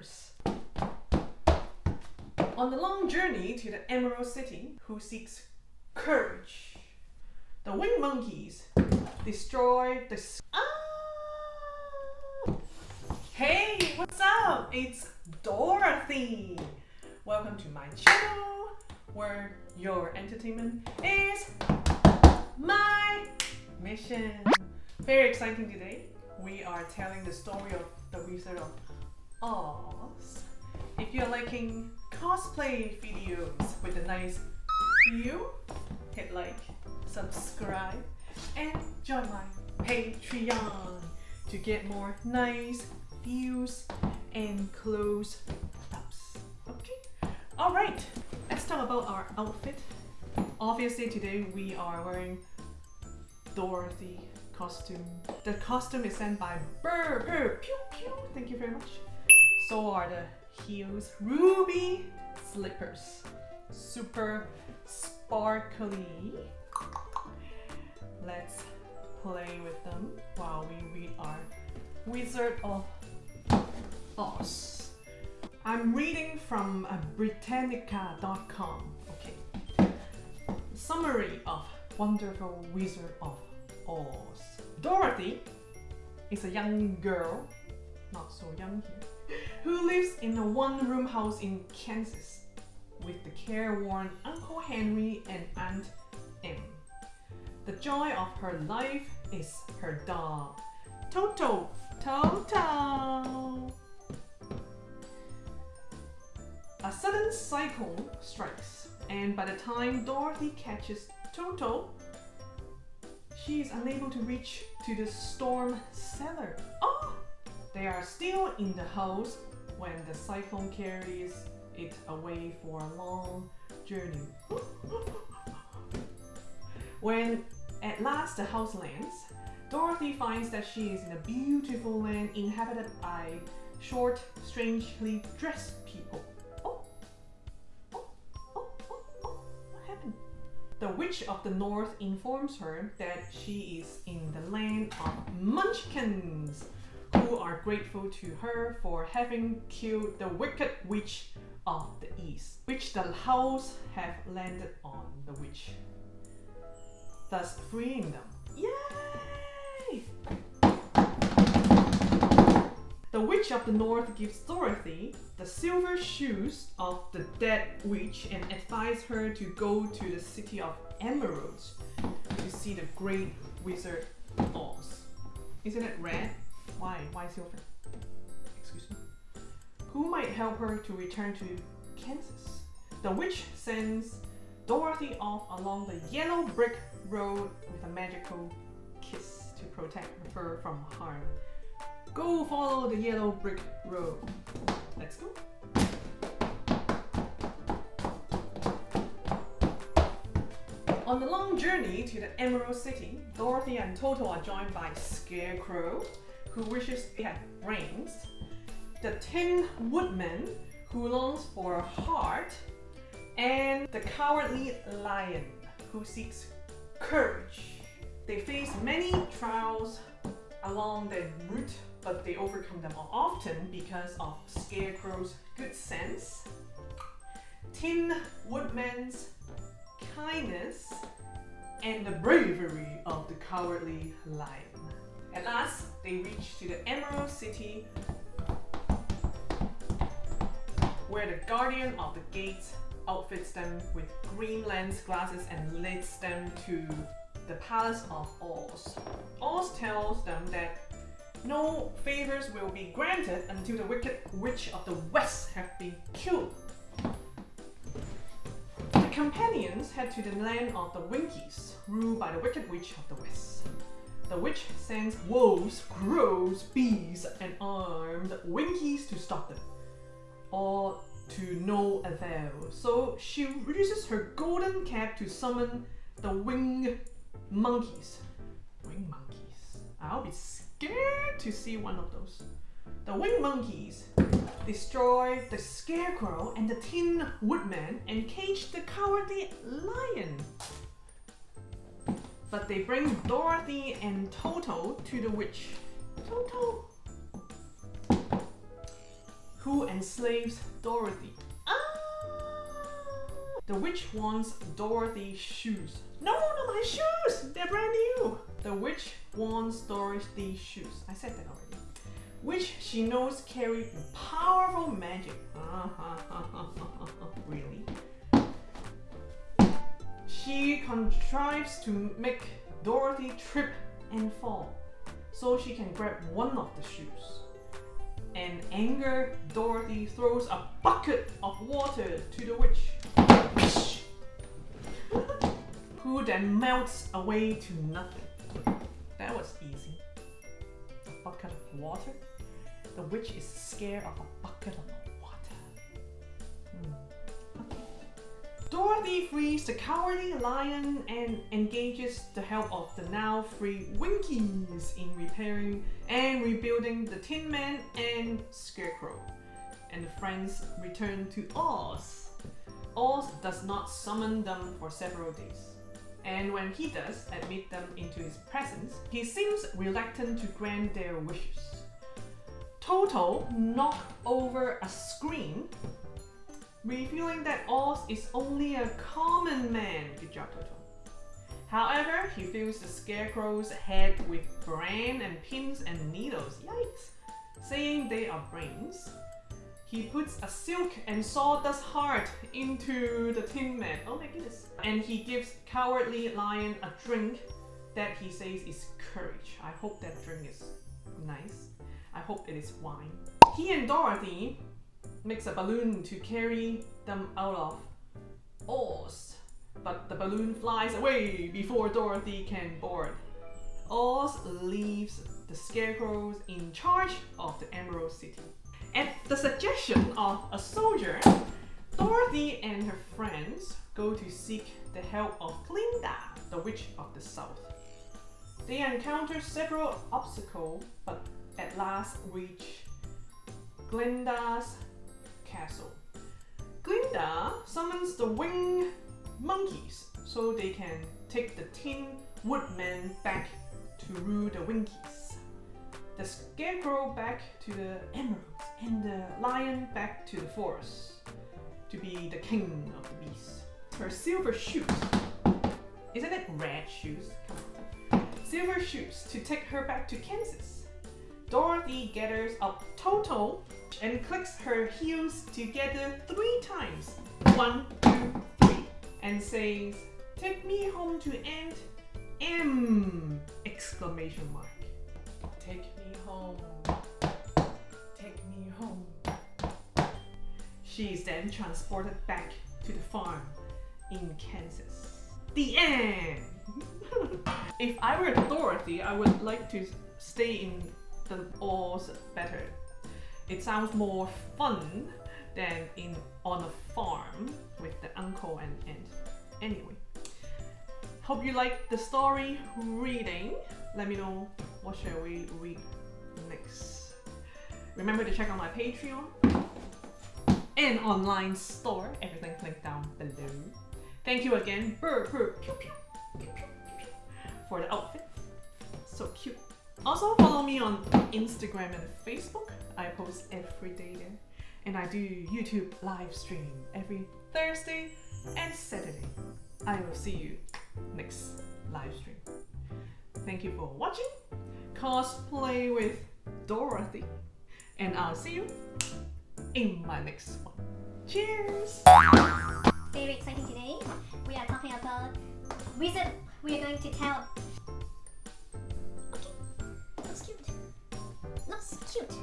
slippers. On the long journey to the Emerald City, who seeks courage, the winged monkeys destroy the... Hey, what's up? It's Dorothy! Welcome to my channel, where your entertainment is my mission. Very exciting today. We are telling the story of the Wizard of Oz. If you're liking cosplay videos with a nice view, hit like, subscribe, and join my Patreon to get more nice views and close-ups. Okay? Alright, let's talk about our outfit. Obviously today we are wearing Dorothy costume. The costume is sent by Pew Pew. Thank you very much. So are the heels, ruby slippers, super sparkly. Let's play with them while we read our Wizard of Oz. I'm reading from Britannica.com. Okay. Summary of Wonderful Wizard of Oz. Dorothy is a young girl, not so young here, who lives in a one-room house in Kansas with the careworn Uncle Henry and Aunt Em. The joy of her life is her dog, Toto. A sudden cyclone strikes, and by the time Dorothy catches Toto, she is unable to reach to the storm cellar. Oh! They are still in the house when the cyclone carries it away for a long journey. When at last the house lands, Dorothy finds that she is in a beautiful land inhabited by short, strangely dressed people. What happened? The Witch of the North informs her that she is in the land of Munchkins, who are grateful to her for having killed the Wicked Witch of the East, which the house have landed on the witch, thus freeing them. Yay! The Witch of the North gives Dorothy the silver shoes of the dead witch and advises her to go to the city of Emeralds to see the great Wizard Oz. Isn't it red? Why? Why silver? Excuse me. Who might help her to return to Kansas? The witch sends Dorothy off along the yellow brick road with a magical kiss to protect her from harm. Go follow the yellow brick road. Let's go. On the long journey to the Emerald City, Dorothy and Toto are joined by Scarecrow, who wishes he had brains, the Tin Woodman, who longs for a heart, and the Cowardly Lion, who seeks courage. They face many trials along their route, but they overcome them often because of Scarecrow's good sense, Tin Woodman's kindness, and the bravery of the Cowardly Lion. At last, they reach to the Emerald City, where the guardian of the gates outfits them with green lens glasses and leads them to the Palace of Oz. Oz tells them that no favors will be granted until the Wicked Witch of the West have been killed. The companions head to the land of the Winkies, ruled by the Wicked Witch of the West. The witch sends wolves, crows, bees, and armed Winkies to stop them, all to no avail. So she uses her golden cap to summon the winged monkeys. Winged monkeys. I'll be scared to see one of those. The winged monkeys destroy the Scarecrow and the Tin Woodman and cage the Cowardly Lion. But they bring Dorothy and Toto to the witch. Toto, Who enslaves Dorothy? The witch wants Dorothy's shoes. No, not my shoes! They're brand new! The witch wants Dorothy's shoes. I said that already. Which she knows carry powerful magic. Really? She contrives to make Dorothy trip and fall, so she can grab one of the shoes. And anger, Dorothy throws a bucket of water to the witch, who then melts away to nothing. That was easy. A bucket of water? The witch is scared of a bucket of water. Okay. Dorothy frees the cowardly lion and engages the help of the now free Winkies in repairing and rebuilding the Tin Man and Scarecrow. And the friends return to Oz. Oz does not summon them for several days. And when he does admit them into his presence, he seems reluctant to grant their wishes. Toto knocks over a screen, revealing that Oz is only a common man. Good job, Toto. However, he fills the Scarecrow's head with bran and pins and needles, yikes, saying they are brains. He puts a silk and sawdust heart into the Tin Man. Oh my goodness. And he gives Cowardly Lion a drink that he says is courage. I hope that drink is nice. I hope it is wine. He and Dorothy makes a balloon to carry them out of Oz. But the balloon flies away before Dorothy can board. Oz leaves the Scarecrows in charge of the Emerald City. At the suggestion of a soldier, Dorothy and her friends go to seek the help of Glinda, the Witch of the South. They encounter several obstacles, but at last reach Glinda's castle. Glinda summons the winged monkeys so they can take the Tin Woodman back to rule the Winkies, the Scarecrow back to the Emeralds, and the Lion back to the forest to be the king of the beasts. Her silver shoes. Isn't it red shoes? Come on. Silver shoes to take her back to Kansas. Dorothy gathers up Toto and clicks her heels together 3 times. 1, 2, 3. And says, "Take me home to Aunt M!" Exclamation mark. Take me home. Take me home. She is then transported back to the farm in Kansas. The end! If I were Dorothy, I would like to stay in the Oz better. It sounds more fun than on a farm with the uncle and aunt. Anyway, hope you liked the story reading. Let me know what shall we read next. Remember to check out my Patreon and online store. Everything's linked down below. Thank you again, for the outfit. So cute. Also follow me on Instagram and Facebook. I post every day there. And I do YouTube live stream every Thursday and Saturday. I will see you next live stream. Thank you for watching Cosplay with Dorothy. And I'll see you in my next one. Cheers! Very exciting today. We are talking about wizard. We are going to tell. Okay, looks cute. Looks cute.